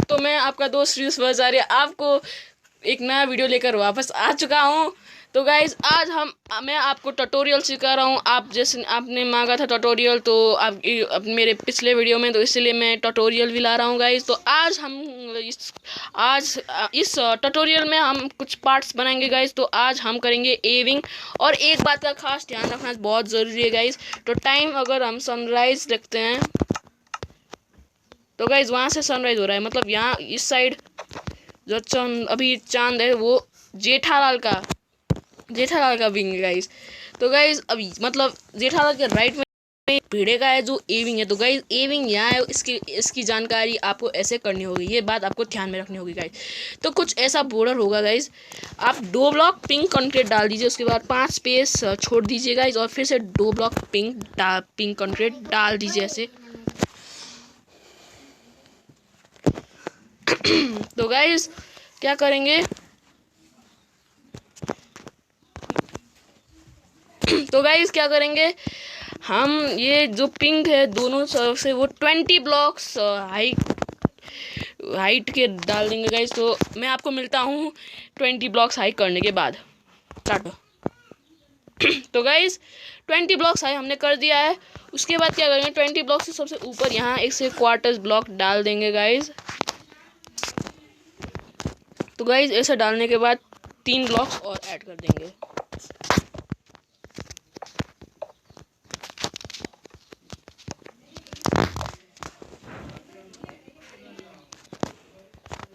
तो मैं आपका दोस्त यूसुफ वज़ारी आपको एक नया वीडियो लेकर वापस आ चुका हूँ। तो गाइज़ आज मैं आपको ट्यूटोरियल सिखा रहा हूँ। आप जैसे आपने मांगा था ट्यूटोरियल, तो आप मेरे पिछले वीडियो में, तो इसलिए मैं ट्यूटोरियल भी ला रहा हूँ गाइज़। तो आज हम इस ट्यूटोरियल में हम कुछ पार्ट्स बनाएंगे गाइज़। तो आज हम करेंगे एविंग, और एक बात का खास ध्यान रखना बहुत ज़रूरी है गाइज़। तो टाइम अगर हम सनराइज़ रखते हैं, तो गाइज़ वहाँ से सनराइज़ हो रहा है, मतलब यहाँ इस साइड जो अभी चांद है वो जेठालाल का विंग है गाइज़। तो गाइज़ अभी मतलब जेठालाल के राइट में भिड़े का है जो एविंग है। तो गाइज़ एविंग यहाँ है, इसकी जानकारी आपको ऐसे करनी होगी, ये बात आपको ध्यान में रखनी होगी गाइज़। तो कुछ ऐसा बॉर्डर होगा गाइज़, आप 2 ब्लॉक पिंक कंक्रीट डाल दीजिए, उसके बाद 5 स्पेस छोड़ दीजिए गाइज़, और फिर से 2 ब्लॉक पिंक कंक्रीट डाल दीजिए ऐसे। तो गाइज़ क्या करेंगे, हम ये जो पिंक है दोनों तरफ से वो 20 ब्लॉक्स हाइट के डाल देंगे गाइज। तो मैं आपको मिलता हूँ 20 ब्लॉक्स हाइट करने के बाद। स्टार्ट। तो गाइज 20 ब्लॉक्स हाई हमने कर दिया है। उसके बाद क्या करेंगे, 20 ब्लॉक से सबसे ऊपर यहाँ एक से क्वार्टर्स ब्लॉक डाल देंगे गाइज। तो गाइज ऐसा डालने के बाद 3 ब्लॉक्स और ऐड कर देंगे।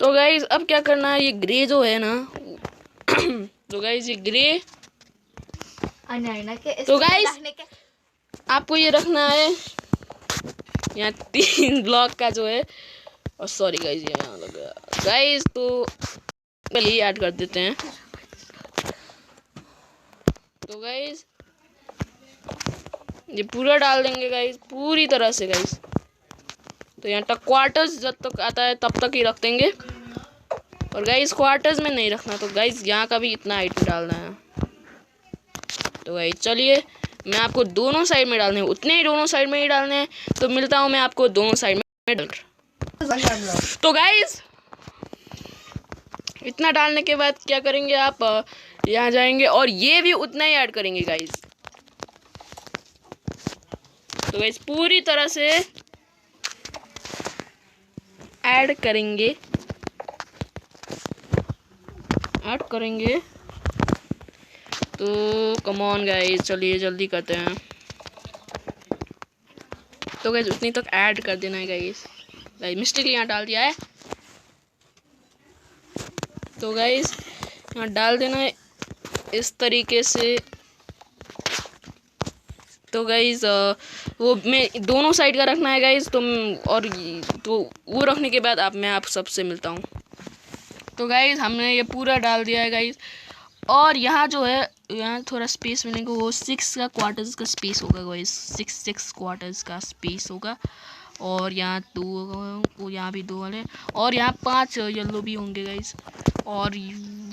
तो गाइज अब क्या करना है, ये ग्रे जो है ना तो गाइज ये ग्रे, तो गाइज आपको ये रखना है यहाँ 3 ब्लॉक का जो है, और सॉरी गाइज ये यहाँ लग गया गाइज। तो यही ऐड कर देते हैं। तो गाइज ये पूरा डाल देंगे गाइज, पूरी तरह से गाइज। तो यहाँ तक क्वार्टर्स जब तक आता है तब तक ही रख देंगे, और गाइज क्वार्टर्स में नहीं रखना। तो गाइज यहाँ का भी इतना हाइट डालना है। तो गाइज चलिए मैं आपको दोनों साइड में डालने हैं, उतने ही दोनों साइड में ही डालने हैं। तो मिलता हूँ मैं आपको दोनों साइड में डाल। तो गाइज इतना डालने के बाद क्या करेंगे, आप यहाँ जाएंगे और ये भी उतना ही ऐड करेंगे गाइज। तो गाइज पूरी तरह से ऐड करेंगे तो कम ऑन गाइज, चलिए जल्दी करते हैं। तो गाइज उतनी तक ऐड कर देना है गाइज। मिस्टेकली यहाँ डाल दिया है। तो गाइज यहाँ डाल देना है इस तरीके से। तो गाइज वो मैं दोनों साइड का रखना है गाइज। तो वो रखने के बाद मैं आप सबसे मिलता हूँ। तो गाइज हमने ये पूरा डाल दिया है गाइज, और यहाँ जो है यहाँ थोड़ा स्पेस मिलेगा, वो 6 का क्वार्टर्स का स्पेस होगा गाइज, 6 क्वार्टर्स का स्पेस होगा। और यहाँ 2, यहाँ भी 2 वाले, और यहाँ 5 येलो भी होंगे गाइज, और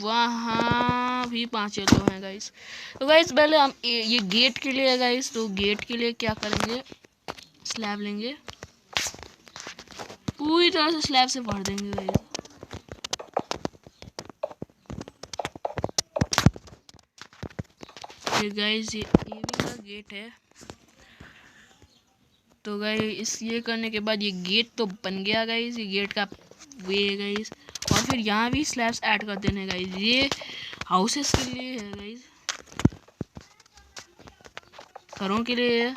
वहाँ भी 5 येलो हैं गाइज। तो गाइज पहले हम ये गेट के लिए है गाइज। तो गेट के लिए क्या करेंगे, स्लैब लेंगे, पूरी तरह से स्लैब से भर देंगे गाइज। ये गाइज ये भी का गेट है। तो गाइज ये करने के बाद ये गेट तो बन गया गाइज, ये गेट का वे है गाइज। और फिर यहाँ भी स्लैब्स ऐड कर देने गाइज, ये हाउसेस के लिए है गाइज, घरों के लिए है।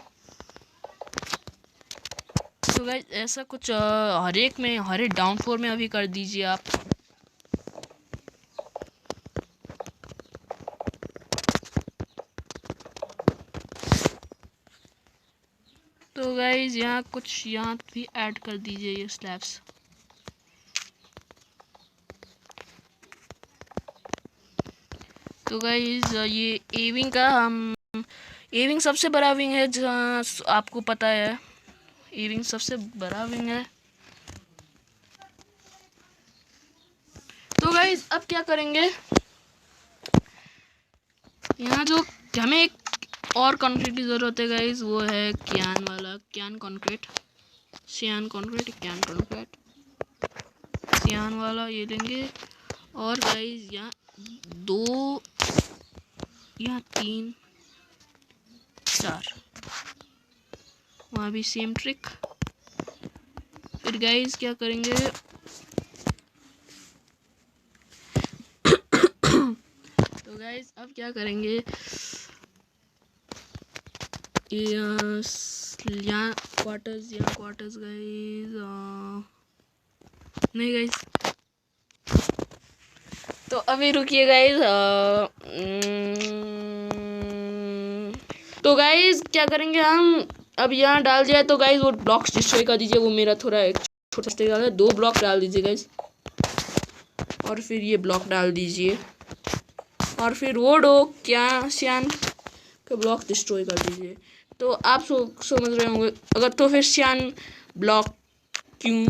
तो गाइज ऐसा कुछ हर एक डाउन फ्लोर में अभी कर दीजिए आप। तो गाइज यहाँ भी ऐड कर दीजिए ये स्लैब्स। तो गाइज ये एविंग सबसे बड़ा विंग है, जहाँ आपको पता है एविंग सबसे बड़ा विंग है। तो गाइज अब क्या करेंगे, यहाँ जो हमें एक और कंक्रीट की ज़रूरत है गाइज, वो है क्यान कंक्रीट। सियान वाला ये लेंगे। और गाइस यहाँ 2, यहाँ 3, 4, वहाँ भी सेम ट्रिक। फिर गाइस क्या करेंगे, तो गाइस अब क्या करेंगे, यहाँ क्वार्टर्स गाइस, नहीं गाइस, तो अभी रुकिए गाइस। तो गाइस क्या करेंगे हम, अब यहाँ डाल दिया तो गाइस वो ब्लॉक्स डिस्ट्रॉय कर दीजिए। वो मेरा थोड़ा एक छोटा सा है, 2 ब्लॉक डाल दीजिए गाइस। और फिर ये ब्लॉक डाल दीजिए और फिर वो क्या सियान का ब्लॉक डिस्ट्रॉय कर दीजिए। तो आप समझ रहे होंगे अगर, तो फिर सियान ब्लॉक क्यों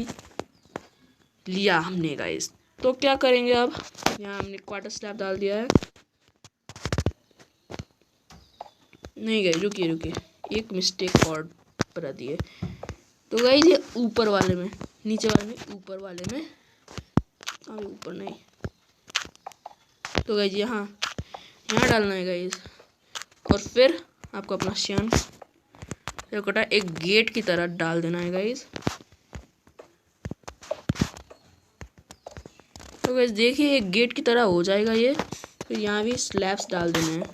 लिया हमने गाइस। तो क्या करेंगे अब, यहाँ हमने क्वार्टर स्लैब डाल दिया है। नहीं गए, रुकिए, एक मिस्टेक और कर दिए। तो गाइस ये ऊपर वाले में, नीचे वाले में, ऊपर वाले में, अभी ऊपर नहीं। तो गाइस यहाँ डालना है गाइस। और फिर आपको अपना सियान कटा एक गेट की तरह डाल देना है गाइस। तो गाइस देखिए एक गेट की तरह हो जाएगा ये। फिर यहाँ भी स्लैब्स डाल देने हैं।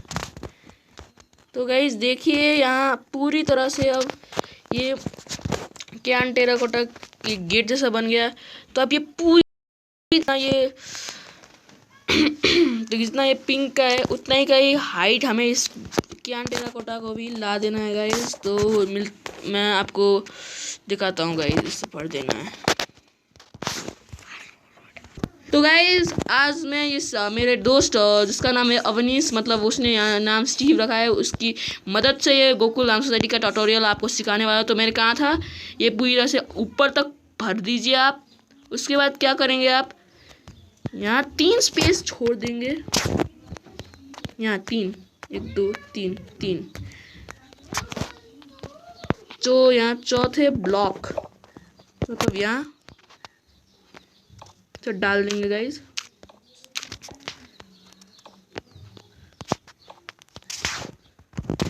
तो गाइस देखिए यहाँ पूरी तरह से अब ये कैन टेराकोटा ये गेट जैसा बन गया। तो अब ये पूरी ये तो जितना ये पिंक का है उतना ही का ही हाइट हमें इस कैन टेराकोटा को भी ला देना है गाइस। तो मैं आपको दिखाता हूँ गाइस, इससे भर देना है। तो गाइज आज मैं इस मेरे दोस्त जिसका नाम है अवनीश, मतलब उसने यहाँ नाम स्टीव रखा है, उसकी मदद से ये गोकुल राम सोसाइटी का ट्यूटोरियल आपको सिखाने वाला। तो मैंने कहा था ये पूरी तरह से ऊपर तक भर दीजिए आप। उसके बाद क्या करेंगे आप, यहाँ 3 स्पेस छोड़ देंगे, यहाँ 3, 1 2 3 3। तो यहाँ चौथे ब्लॉक मतलब यहाँ तो डाल देंगे गाइज।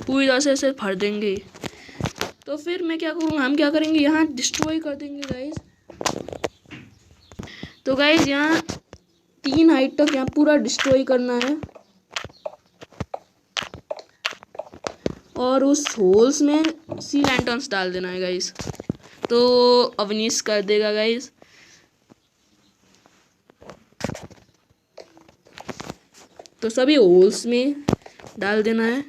पूरी तरह से ऐसे भर देंगे। तो फिर मैं क्या करूँगा, हम क्या करेंगे यहाँ डिस्ट्रॉय कर देंगे गाइज। तो गाइज यहाँ 3 हाइट तक यहाँ पूरा डिस्ट्रॉय करना है और उस होल्स में सी लैंटर्न्स डाल देना है गाइज। तो अवनीश कर देगा गाइज। तो सभी होल्स में डाल देना है।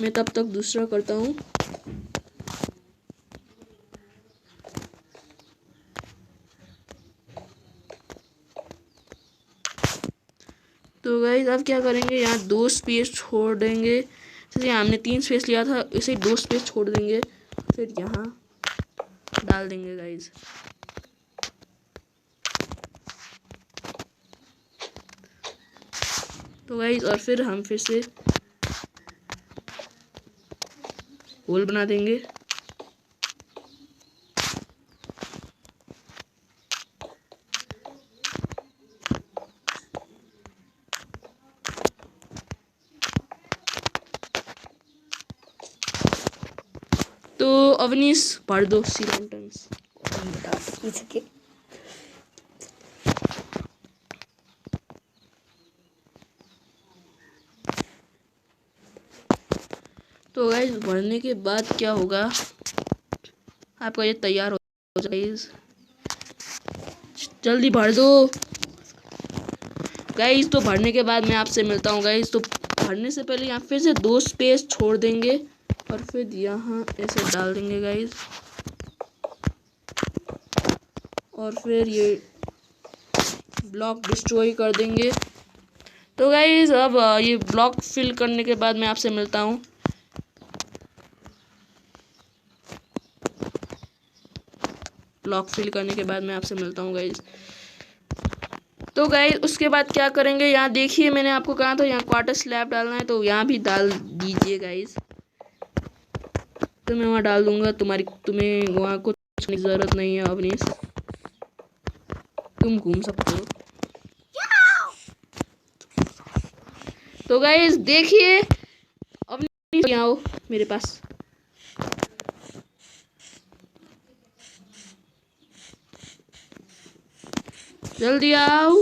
मैं तब तक दूसरा करता हूँ। तो गाइस अब क्या करेंगे, यहाँ 2 स्पेस छोड़ देंगे। जैसे यहाँ हमने 3 स्पेस लिया था, इसे 2 स्पेस छोड़ देंगे, फिर यहाँ डाल देंगे गाइस। तो गाइस और फिर हम फिर से होल बना देंगे। तो अवनीश भर दो सी लैंटर्न्स। तो गाइस भरने के बाद क्या होगा, आपका ये तैयार हो जाएगा। जल्दी भर दो गाइस। तो भरने के बाद मैं आपसे मिलता हूँ गाइस। तो भरने से पहले यहाँ फिर से 2 स्पेस छोड़ देंगे और फिर यहाँ ऐसे डाल देंगे गाइस। और फिर ये ब्लॉक डिस्ट्रॉय कर देंगे। तो गाइस अब ये ब्लॉक फिल करने के बाद मैं आपसे मिलता हूँ। ब्लॉक फिल करने के बाद मैं आपसे मिलता हूँ गाइस। तो गाइस उसके बाद क्या करेंगे, यहाँ देखिए मैंने आपको कहा था यहाँ क्वार्टर स्लैब डालना है, तो यहाँ भी डाल दीजिए गाइस। तो मैं वहाँ डाल दूंगा, तुम्हें वहाँ कुछ की ज़रूरत नहीं है अवनीश। तुम घूम सकते हो। तो गाइस देखिए, अब यहाँ आओ मेरे पास। जल्दी आओ।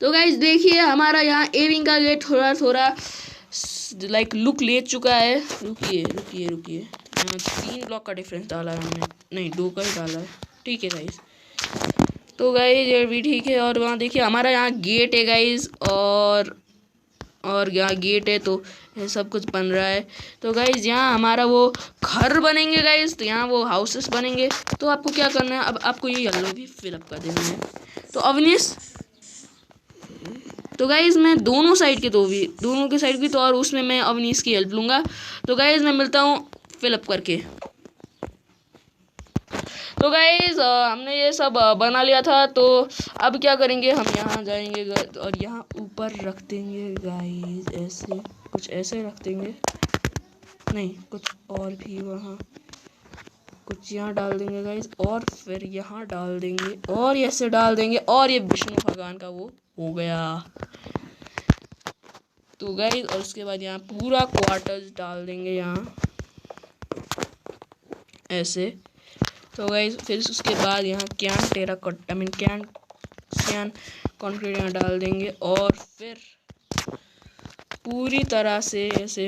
तो गाइस देखिए, हमारा यहाँ एविंग का गेट थोड़ा थोड़ा लाइक लुक ले चुका है। रुकिए रुकिए रुकिए, यहाँ 3 ब्लॉक का डिफरेंस डाला है हमने, नहीं 2 का ही डाला है। ठीक है गाइस, तो गाइस ये भी ठीक है। और वहाँ देखिए हमारा यहाँ गेट है गाइस, और यहाँ गेट है, तो ये सब कुछ बन रहा है। तो गाइज यहाँ हमारा वो घर बनेंगे गाइज, तो यहाँ वो हाउसेस बनेंगे। तो आपको क्या करना है, अब आपको ये येलो भी फिलअप कर देना है। तो अवनीश, तो गाइज मैं दोनों साइड के दोनों के साइड की, तो और उसमें मैं अवनीश की हेल्प लूँगा। तो गाइज मैं मिलता हूँ फिलअप करके। तो गाइज हमने ये सब बना लिया था। तो अब क्या करेंगे, हम यहाँ जाएंगे और यहाँ ऊपर रख देंगे गाइज, ऐसे कुछ ऐसे रख देंगे, नहीं कुछ और भी वहाँ कुछ यहाँ डाल देंगे गाइज, और फिर यहाँ डाल देंगे और ऐसे डाल देंगे, और ये विष्णु भगवान का वो हो गया। तो गाइज और उसके बाद यहाँ पूरा क्वार्टर्स डाल देंगे यहाँ ऐसे। तो गाइज फिर उसके बाद यहाँ कैन कंक्रीट यहाँ डाल देंगे, और फिर पूरी तरह से ऐसे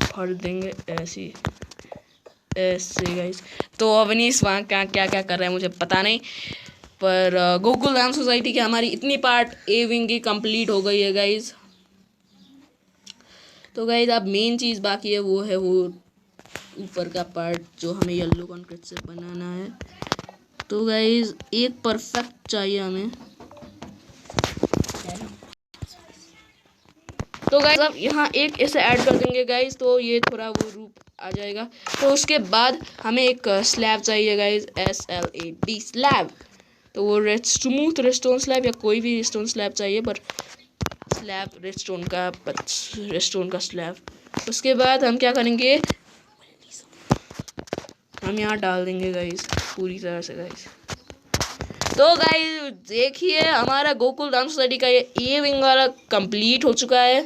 भर देंगे ऐसे गाइज। तो अवनीश वहाँ क्या क्या क्या कर रहा है मुझे पता नहीं, पर गोकुल धाम सोसाइटी की हमारी इतनी पार्ट ए विंग की कंप्लीट हो गई है गाइज। तो गाइज अब मेन चीज़ बाकी है, वो है वो ऊपर का पार्ट जो हमें येलो कंक्रीट से बनाना है। तो गाइज एक परफेक्ट चाहिए हमें। तो गाइज अब यहाँ एक ऐसे ऐड कर देंगे गाइज, तो ये थोड़ा वो रूप आ जाएगा। तो उसके बाद हमें एक स्लैब चाहिए गाइज, SLAB स्लैब। तो वो स्मूथ रेडस्टोन स्लैब या कोई भी रेडस्टोन स्लैब चाहिए, पर स्लैब रेडस्टोन का स्लैब। उसके बाद हम क्या करेंगे, हम यहाँ डाल देंगे गाइज पूरी तरह से गाइज। तो गाइज देखिए हमारा गोकुल धाम सोसाइटी का ये विंग वाला कंप्लीट हो चुका है,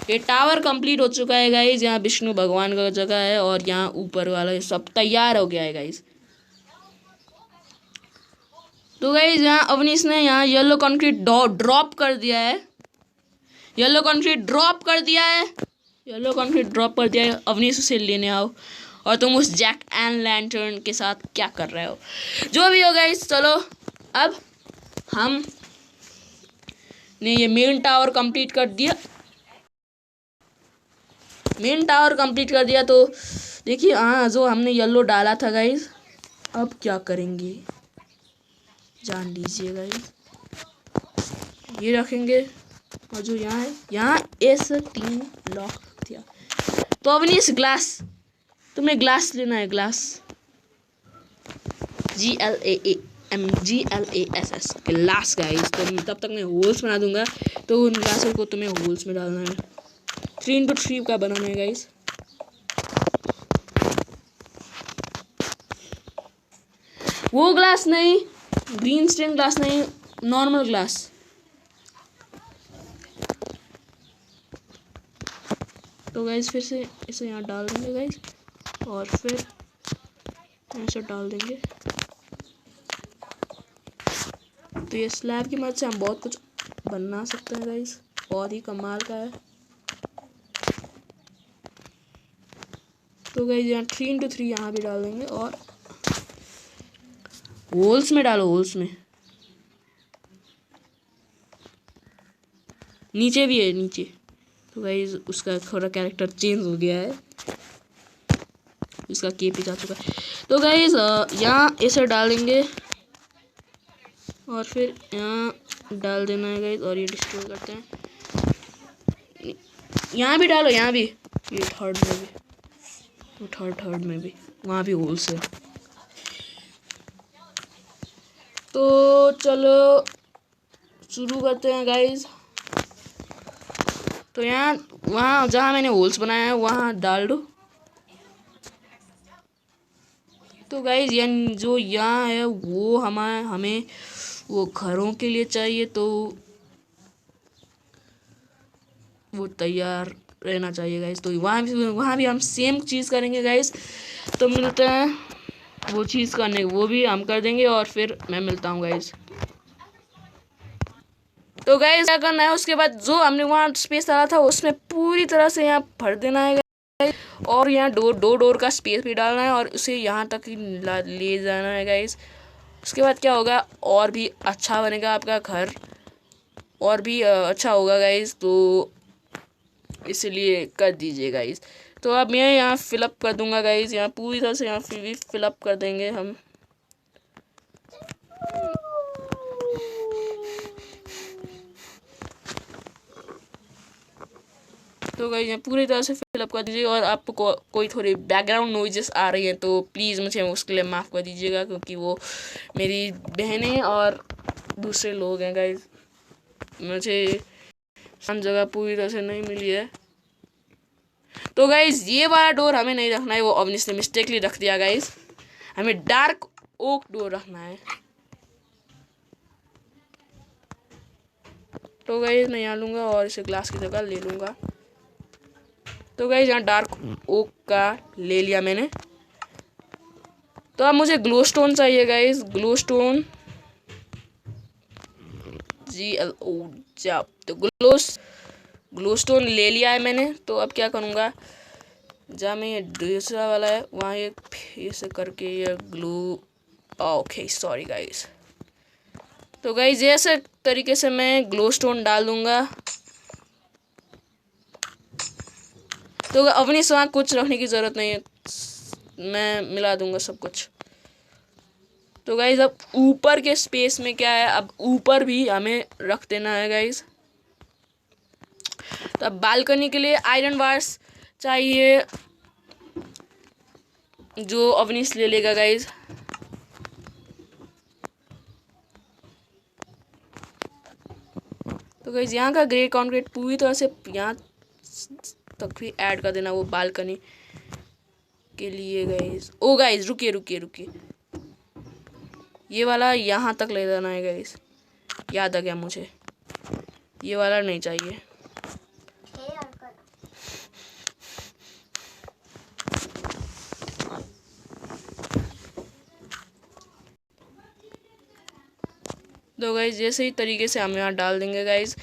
ये टावर कंप्लीट हो चुका है गाइज। यहाँ विष्णु भगवान का जगह है, और यहाँ ऊपर वाला ये सब तैयार हो गया है गाइज। तो गाइज यहाँ अवनीश ने यहाँ येलो कंक्रीट ड्रॉप कर दिया है, येलो कंक्रीट ड्रॉप कर दिया है, येलो कंक्रीट ड्रॉप कर दिया है। अवनीश उसे लेने आओ, और तुम उस जैक एंड लैंटर्न के साथ क्या कर रहे हो, जो भी हो गाइस। चलो अब हम ने ये मेन टावर कंप्लीट कर दिया, तो देखिए हाँ जो हमने येलो डाला था गाइस, अब क्या करेंगे जान लीजिए गाइस। ये रखेंगे, और जो यहाँ है यहाँ ऐसे 3 लॉक दिया। तो अवनीश ग्लास, तुम्हें ग्लास लेना है, ग्लास GLASS ग्लास गाइस। तो तब तक मैं होल्स बना दूंगा, तो उन ग्लासों को तुम्हें होल्स में डालना है। 3x3 का बनाना है गाइस। वो ग्लास नहीं, ग्रीन स्टेन ग्लास नहीं, नॉर्मल ग्लास। तो गाइस फिर से इसे यहाँ डाल देंगे गाइस, और फिर ऐसे डाल देंगे। तो ये स्लैब की मदद से हम बहुत कुछ बना सकते हैं गाइस, बहुत ही कमाल का है। तो गाइस यहाँ 3x3 यहाँ भी डाल देंगे, और होल्स में डालो, होल्स में नीचे भी है नीचे। तो गाइस उसका थोड़ा कैरेक्टर चेंज हो गया है, इसका केपी जा चुका है। तो गाइस यहाँ ऐसे डालेंगे, और फिर यहाँ डाल देना है गाइस, और ये डिस्ट्रॉय करते हैं। यहाँ भी डालो, यहाँ भी, ये थर्ड में भी, वो थर्ड में भी, वहाँ भी होल्स है। तो चलो शुरू करते हैं गाइस। तो यहाँ वहाँ जहाँ मैंने होल्स बनाया है वहाँ डाल दो। तो गाइज ये जो यहाँ है वो हमें वो घरों के लिए चाहिए, तो वो तैयार रहना चाहिए गाइज। तो वहाँ भी हम सेम चीज़ करेंगे गाइज। तो मिलते हैं वो चीज़ करने, वो भी हम कर देंगे और फिर मैं मिलता हूँ गाइज। तो गाइज क्या करना है, उसके बाद जो हमने वहाँ स्पेस डाला था उसमें पूरी तरह से यहाँ भर देना है गाइज। और यहाँ डोर का स्पेस भी डालना है और उसे यहाँ तक ही ले जाना है गाइज। उसके बाद क्या होगा, और भी अच्छा बनेगा आपका घर, और भी अच्छा होगा गाइज। तो इसलिए कर दीजिए गाइज। तो अब मैं यहाँ फिलअप कर दूंगा गाइज, यहाँ पूरी तरह से यहाँ फिलअप कर देंगे हम। तो गाइज यहाँ पूरी तरह से फिलअप कर दीजिए। और आपको कोई थोड़ी बैकग्राउंड नॉइजेस आ रही है तो प्लीज़ मुझे उसके लिए माफ़ कर दीजिएगा, क्योंकि वो मेरी बहनें और दूसरे लोग हैं गाइज। मुझे शांत जगह पूरी तरह से नहीं मिली है। तो गाइज ये वाला डोर हमें नहीं रखना है, वो ऑब्वियसली मिस्टेकली रख दिया गाइज। हमें डार्क ओक डोर रखना है। तो गाइज मैं यहाँ लूँगा और इसे ग्लास की जगह ले लूँगा। तो गाइज यहाँ डार्क ओक का ले लिया मैंने। तो अब मुझे ग्लो स्टोन चाहिए गाइज, ग्लो स्टोन GLO जाप। तो ग्लो स्टोन ले लिया है मैंने। तो अब क्या करूँगा, जहाँ में ये दूसरा वाला है वहाँ ये से करके ये ग्लू, ओके सॉरी गाइज। तो गाइज ऐसे तरीके से मैं ग्लो स्टोन डाल दूँगा। तो अपनी वहाँ कुछ रखने की ज़रूरत नहीं है, मैं मिला दूँगा सब कुछ। तो गाइज अब ऊपर के स्पेस में क्या है, अब ऊपर भी हमें रख देना है गाइज। तो अब बालकनी के लिए आयरन बार्स चाहिए, जो अवनीश ले लेगा गाइज। तो गाइज यहाँ का ग्रे कंक्रीट पूरी तरह से यहाँ तक भी ऐड कर देना वो बालकनी के लिए गाइज। ओ गाइज रुकिए रुकिए रुकिए, ये वाला यहाँ तक ले जाना है गाइज, याद आ गया मुझे, ये वाला नहीं चाहिए। तो गाइज जैसे ही तरीके से हम यहाँ डाल देंगे गाइज।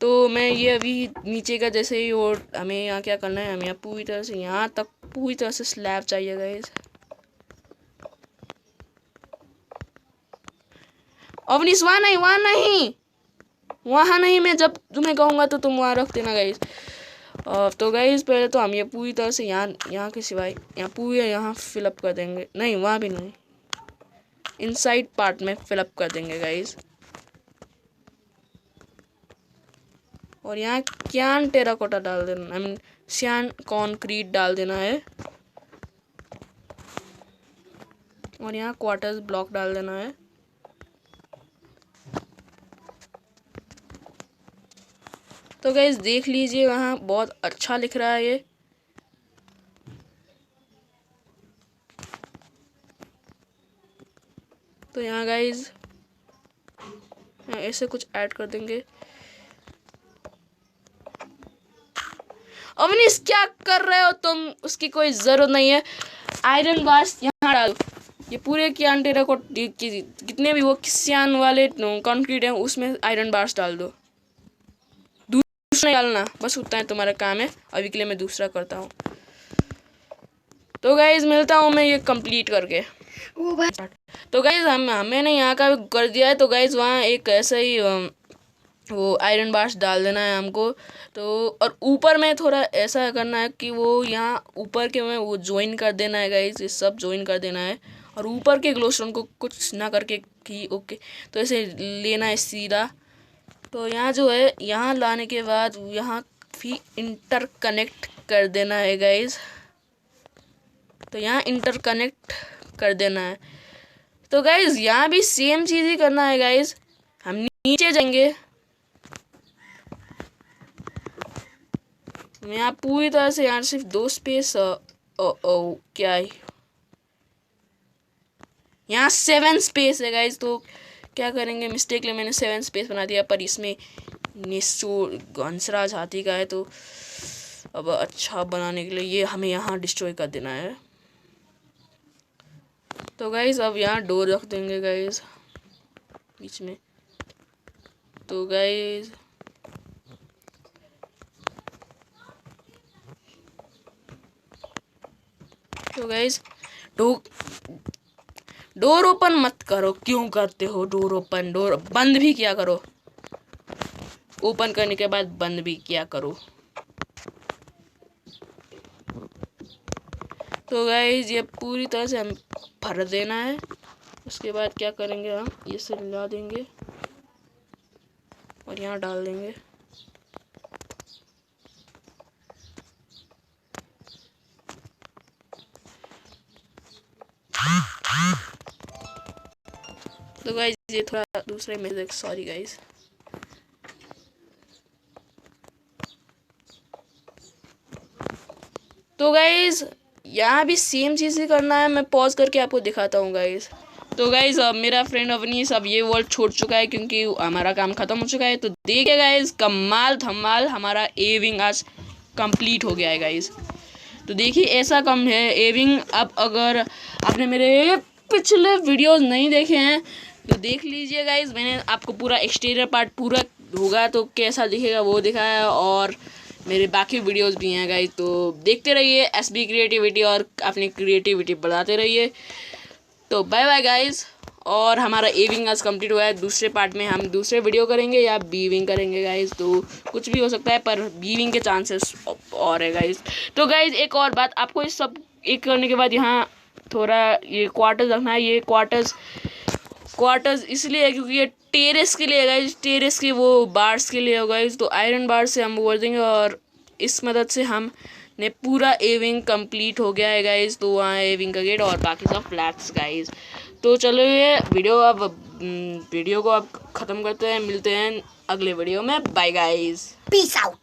तो मैं ये अभी नीचे का जैसे ही, और हमें यहाँ क्या करना है, हमें यहाँ पूरी तरह से यहाँ तक पूरी तरह से स्लैब चाहिए गाइज। अवनीश वहाँ नहीं, वहाँ नहीं, वहाँ नहीं, मैं जब तुम्हें कहूँगा तो तुम वहाँ रख देना गाइज। तो गाइज पहले तो हम ये पूरी तरह से यहाँ के सिवाय यहाँ पूरी यहाँ फिलअप कर देंगे, नहीं वहाँ भी नहीं, इनसाइड पार्ट में फिलअप कर देंगे गाइज। और यहाँ क्यान टेराकोटा डाल देना, आई मीन सियान कंक्रीट डाल देना है। और यहाँ क्वार्टर्स ब्लॉक डाल देना है। तो गाइज देख लीजिए वहाँ बहुत अच्छा लिख रहा है ये। तो यहाँ गाइज ऐसे कुछ ऐड कर देंगे। अवनीश क्या कर रहे हो तुम, उसकी कोई ज़रूरत नहीं है। आयरन बार्स यहाँ डालो, ये पूरे क्यान टेराकोट कितने भी वो किसियान वाले कंक्रीट हैं उसमें आयरन बार्स डाल दो, दूसरा डालना, बस उतना है तुम्हारा काम है। अभी के लिए मैं दूसरा करता हूँ। तो गाइज मिलता हूँ मैं ये कंप्लीट करके। तो गाइज मैंने यहाँ का भी कर दिया है। तो गाइज वहाँ एक ऐसा ही वो आयरन बार्स डाल देना है हमको। तो और ऊपर में थोड़ा ऐसा करना है कि वो यहाँ ऊपर के में वो ज्वाइन कर देना है गाइज, ये सब ज्वाइन कर देना है। और ऊपर के ग्लोस्टोन को कुछ ना करके कि ओके, तो ऐसे लेना है सीधा। तो यहाँ जो है यहाँ लाने के बाद यहाँ भी इंटरकनेक्ट कर देना है गाइज। तो यहाँ इंटरकनेक्ट कर देना है। तो गाइज यहाँ भी सेम चीज़ ही करना है गाइज। हम नीचे जाएंगे, मैं यहाँ पूरी तरह से यहाँ सिर्फ 2 स्पेस क्या है, यहाँ 7 स्पेस है गाइज। तो क्या करेंगे, मिस्टेकली मैंने 7 स्पेस बना दिया, पर इसमें निशु हंसराज हाथी का है। तो अब अच्छा बनाने के लिए ये हमें यहाँ डिस्ट्रॉय कर देना है। तो गाइज अब यहाँ डोर रख देंगे गाइज बीच में। तो गाइज डोर ओपन मत करो, क्यों करते हो डोर ओपन? डोर बंद भी किया करो, ओपन करने के बाद बंद भी किया करो। तो गाइज ये पूरी तरह से हम भर देना है। उसके बाद क्या करेंगे, हम ये से मिला देंगे और यहाँ डाल देंगे। तो गाइज ये थोड़ा दूसरे में, सॉरी गाइज। तो गाइज यहाँ भी सेम चीज़ ही करना है। मैं पॉज करके आपको दिखाता हूँ गाइज। तो गाइज अब मेरा फ्रेंड अवनीश अब ये वर्ल्ड छोड़ चुका है क्योंकि हमारा काम खत्म हो चुका है। तो देखिए गाइज, कमाल धमाल हमारा ए विंग आज कंप्लीट हो गया है गाइज। तो देखिए ऐसा कम है ए विंग। अब अगर आपने मेरे पिछले वीडियोस नहीं देखे हैं तो देख लीजिए गाइज। मैंने आपको पूरा एक्सटीरियर पार्ट पूरा होगा तो कैसा दिखेगा वो दिखाया है, और मेरे बाकी वीडियोस भी हैं गाइज। तो देखते रहिए SB क्रिएटिविटी और अपनी क्रिएटिविटी बढ़ाते रहिए। तो बाय बाय गाइज। और हमारा ए विंग आज कंप्लीट हुआ है। दूसरे पार्ट में हम दूसरे वीडियो करेंगे या बी विंग करेंगे गाइज। तो कुछ भी हो सकता है, पर बी विंग के चांसेस और है गाइज। तो गाइज एक और बात, आपको इस सब एक करने के बाद यहाँ थोड़ा ये क्वार्टर्स रखना है। ये क्वार्टर्स इसलिए है क्योंकि ये टेरेस के लिए है गाइज, टेरेस के वो बार्स के लिए होगा गाइज। तो आयरन बार से हम वो कर देंगे और इस मदद से हमने पूरा ए विंग कंप्लीट हो गया है गाइज। तो वहाँ ए विंग का गेट और बाकी सब फ्लैट्स गाइज। तो चलो ये वीडियो को अब ख़त्म करते हैं। मिलते हैं अगले वीडियो में। Bye guys, peace out.